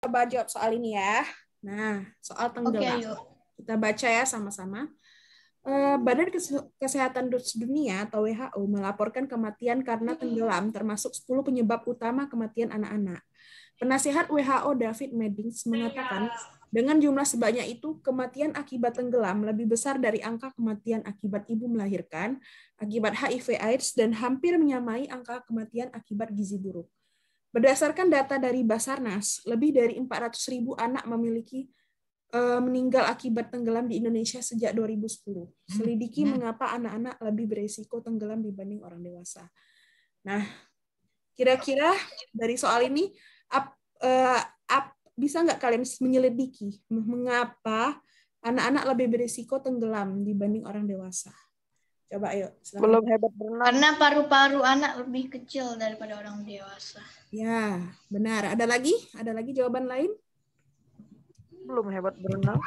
coba jawab soal ini ya. Nah, soal Oke, tenggelam. ayo. Kita baca ya sama-sama. Badan Kesehatan Dunia atau WHO melaporkan kematian karena tenggelam termasuk 10 penyebab utama kematian anak-anak. Penasihat WHO David Meadings mengatakan, dengan jumlah sebanyak itu, kematian akibat tenggelam lebih besar dari angka kematian akibat ibu melahirkan, akibat HIV/AIDS, dan hampir menyamai angka kematian akibat gizi buruk. Berdasarkan data dari Basarnas, lebih dari 400.000 anak meninggal akibat tenggelam di Indonesia sejak 2010. Selidiki mengapa anak-anak lebih beresiko tenggelam dibanding orang dewasa. Nah, kira-kira dari soal ini, bisa nggak kalian menyelidiki mengapa anak-anak lebih beresiko tenggelam dibanding orang dewasa? Coba ayo. Silakan. Belum hebat berenang. Karena paru-paru anak lebih kecil daripada orang dewasa. Ya, benar. Ada lagi? Ada lagi jawaban lain? Belum hebat berenang.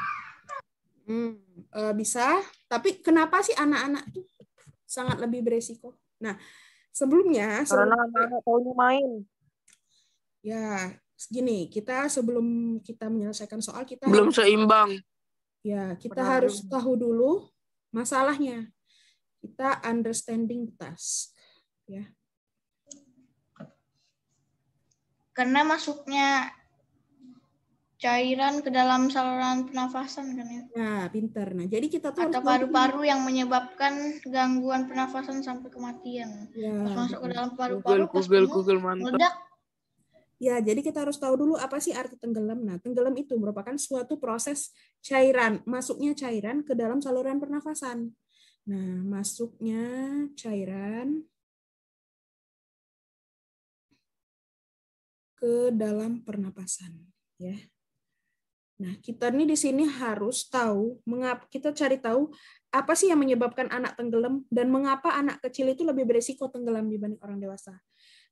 Bisa. Tapi kenapa sih anak-anak itu sangat lebih beresiko? Nah, sebelumnya Karena anak-anak tahunya main. Ya, segini, sebelum kita menyelesaikan soal kita Belum seimbang. Ya, kita Benar harus juga. tahu dulu masalahnya. Kita understanding task, ya. Karena masuknya cairan ke dalam saluran pernafasan kan ya. Nah, pinter. Nah, jadi kita tuh Atau paru-paru yang menyebabkan gangguan pernafasan sampai kematian. Ya, Pas masuk ke dalam paru-paru, pas Google penuh, mantap. meledak. Ya, jadi kita harus tahu dulu apa sih arti tenggelam. Nah, tenggelam itu merupakan suatu proses masuknya cairan ke dalam saluran pernafasan. Nah, masuknya cairan ke dalam pernapasan, ya. Nah, kita ini di sini harus tahu, kita cari tahu apa sih yang menyebabkan anak tenggelam dan mengapa anak kecil itu lebih beresiko tenggelam dibanding orang dewasa.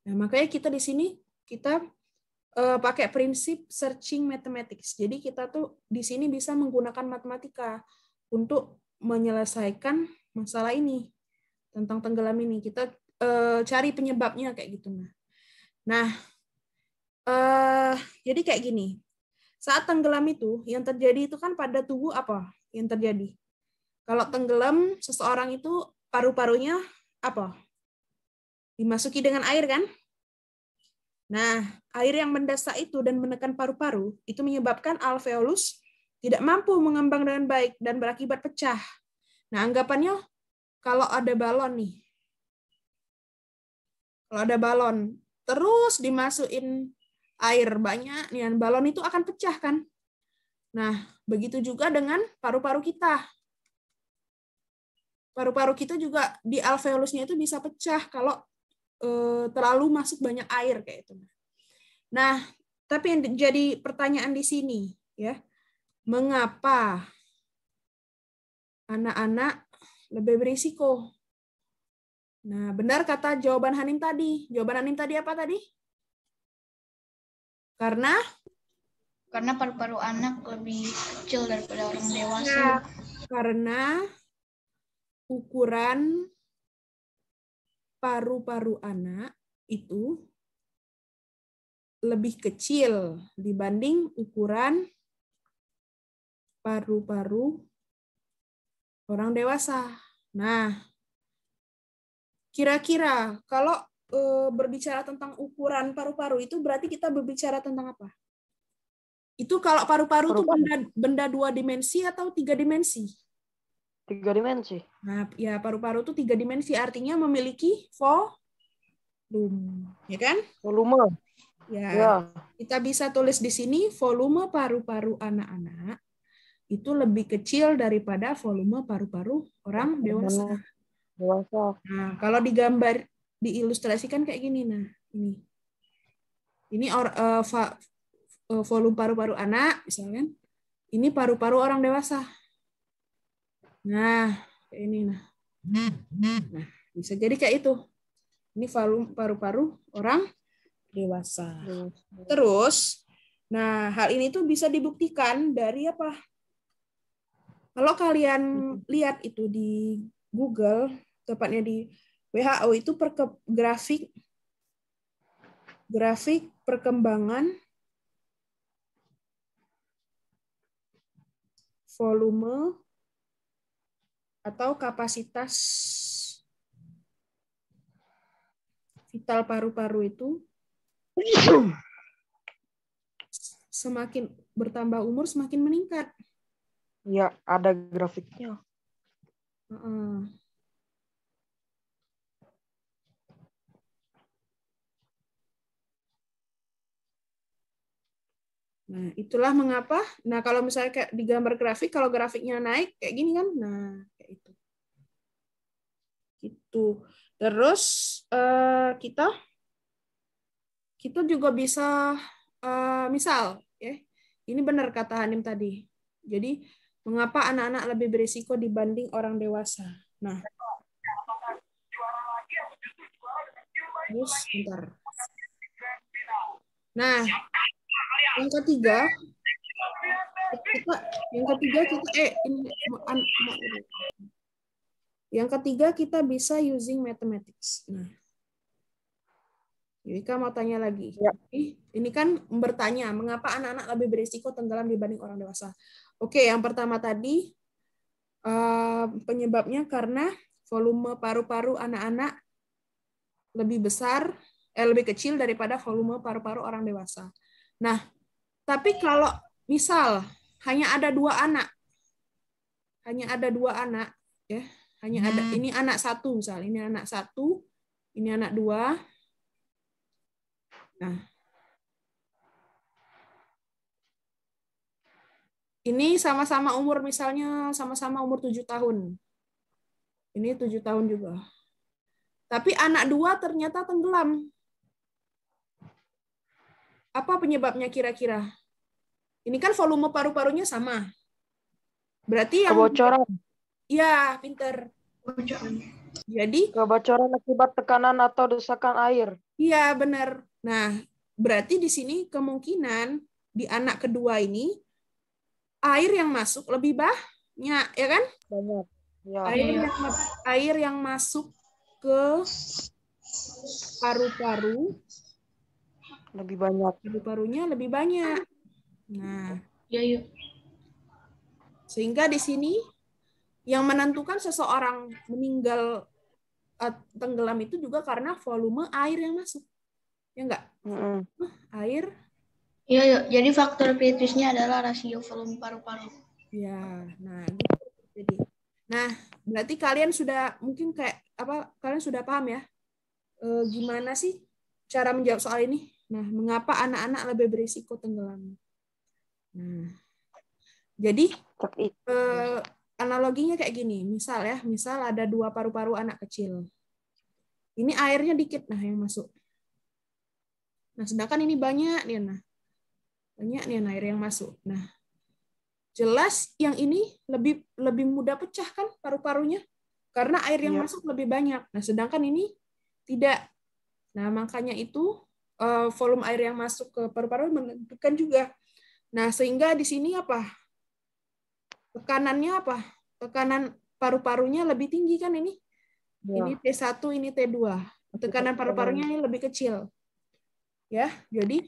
Nah, makanya kita di sini kita pakai prinsip searching mathematics. Jadi kita tuh di sini bisa menggunakan matematika untuk menyelesaikan masalah ini tentang tenggelam ini. Kita cari penyebabnya kayak gitu. Nah, jadi kayak gini. Saat tenggelam itu, yang terjadi itu kan pada tubuh apa yang terjadi? Kalau tenggelam, seseorang itu paru-parunya apa? Dimasuki dengan air kan? Nah, air yang mendesak itu dan menekan paru-paru, itu menyebabkan alveolus tidak mampu mengembang dengan baik dan berakibat pecah. Nah, anggapannya kalau ada balon nih. Kalau ada balon, terus dimasukin air banyak, nih, balon itu akan pecah kan? Nah, begitu juga dengan paru-paru kita. Paru-paru kita juga di alveolusnya itu bisa pecah kalau terlalu masuk banyak air kayak itu. Nah, tapi yang jadi pertanyaan di sini, ya, mengapa anak-anak lebih berisiko? Nah, benar kata jawaban Hanim tadi. Jawaban Hanim tadi apa tadi? Karena paru-paru anak lebih kecil daripada orang dewasa. Ya, karena ukuran paru-paru anak itu lebih kecil dibanding ukuran paru-paru orang dewasa. Nah, kira-kira kalau berbicara tentang ukuran paru-paru itu berarti kita berbicara tentang apa? Itu kalau paru-paru itu benda 2 dimensi atau 3 dimensi? 3 dimensi. Nah, ya paru-paru itu 3 dimensi, artinya memiliki volume, ya kan? Volume. Ya, kita bisa tulis di sini volume paru-paru anak-anak itu lebih kecil daripada volume paru-paru orang dewasa. Nah, kalau digambar, diilustrasikan kayak gini, nah ini. Ini volume paru-paru anak, misalkan. Ini paru-paru orang dewasa. Nah, kayak ini. Nah, bisa jadi kayak itu. Ini volume paru-paru orang dewasa. Terus, nah hal ini tuh bisa dibuktikan dari apa? Kalau kalian lihat itu di Google, tepatnya di WHO itu grafik perkembangan volume atau kapasitas vital paru-paru itu semakin bertambah umur semakin meningkat. Ya, ada grafiknya. Heeh. Nah, itulah mengapa. Nah, kalau misalnya kayak di gambar grafik, kalau grafiknya naik kayak gini kan, nah kayak itu. Gitu. Terus kita juga bisa misal, ya, ini benar kata Hanim tadi. Jadi, mengapa anak-anak lebih berisiko dibanding orang dewasa? Nah, terus bentar. Nah, yang ketiga kita bisa using mathematics. Nah, Yurika mau tanya lagi. Ya. Ini kan bertanya mengapa anak-anak lebih berisiko tenggelam dibanding orang dewasa. Oke, yang pertama tadi penyebabnya karena volume paru-paru anak-anak lebih kecil daripada volume paru-paru orang dewasa. Nah, tapi kalau misal hanya ada dua anak, ya, ini anak satu misal, ini anak satu, ini anak dua. Nah, ini sama-sama umur, misalnya sama-sama umur 7 tahun. Ini 7 tahun juga. Tapi anak dua ternyata tenggelam. Apa penyebabnya kira-kira? Ini kan volume paru-parunya sama. Berarti yang Kebocoran. ya, pinter. Jadi Kebocoran akibat tekanan atau desakan air. iya, benar. Nah, berarti di sini kemungkinan di anak kedua ini air yang masuk lebih banyak, ya kan? Banyak. Ya. Air yang masuk ke paru-paru Lebih banyak. paru-parunya lebih banyak. Nah, Ya, yuk. sehingga di sini yang menentukan seseorang meninggal tenggelam itu juga karena volume air yang masuk. Ya enggak? Air. Ya, yuk. Jadi faktor kritisnya adalah rasio volume paru-paru. Ya, nah gitu. Jadi, nah berarti kalian sudah mungkin kalian sudah paham ya gimana sih cara menjawab soal ini? Nah, mengapa anak-anak lebih berisiko tenggelam? Nah, jadi analoginya kayak gini, misal ada dua paru-paru anak kecil. Ini airnya dikit yang masuk. Nah, sedangkan ini banyak nih, air yang masuk. Nah, jelas yang ini lebih mudah pecah kan paru-parunya karena air yang masuk lebih banyak. Nah, sedangkan ini tidak. Nah, makanya itu volume air yang masuk ke paru-paru menentukan juga. Nah, sehingga di sini tekanannya tekanan paru-parunya lebih tinggi kan ini. Ya. Ini T1, ini T2. Tekanan paru-parunya ini lebih kecil. Ya, jadi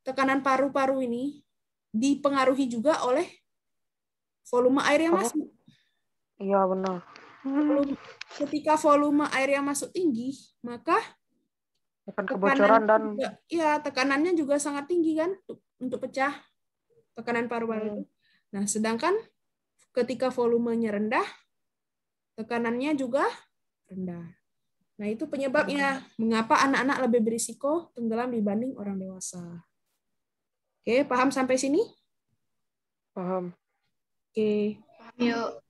tekanan paru-paru ini dipengaruhi juga oleh volume air yang masuk. Iya, benar. Ketika volume air yang masuk tinggi, maka akan kebocoran dan tekanannya juga sangat tinggi kan untuk pecah tekanan paru-paru itu. Nah, sedangkan ketika volumenya rendah, tekanannya juga rendah. Nah, itu penyebabnya mengapa anak-anak lebih berisiko tenggelam dibanding orang dewasa. Oke, paham sampai sini? Paham. Oke. Yuk.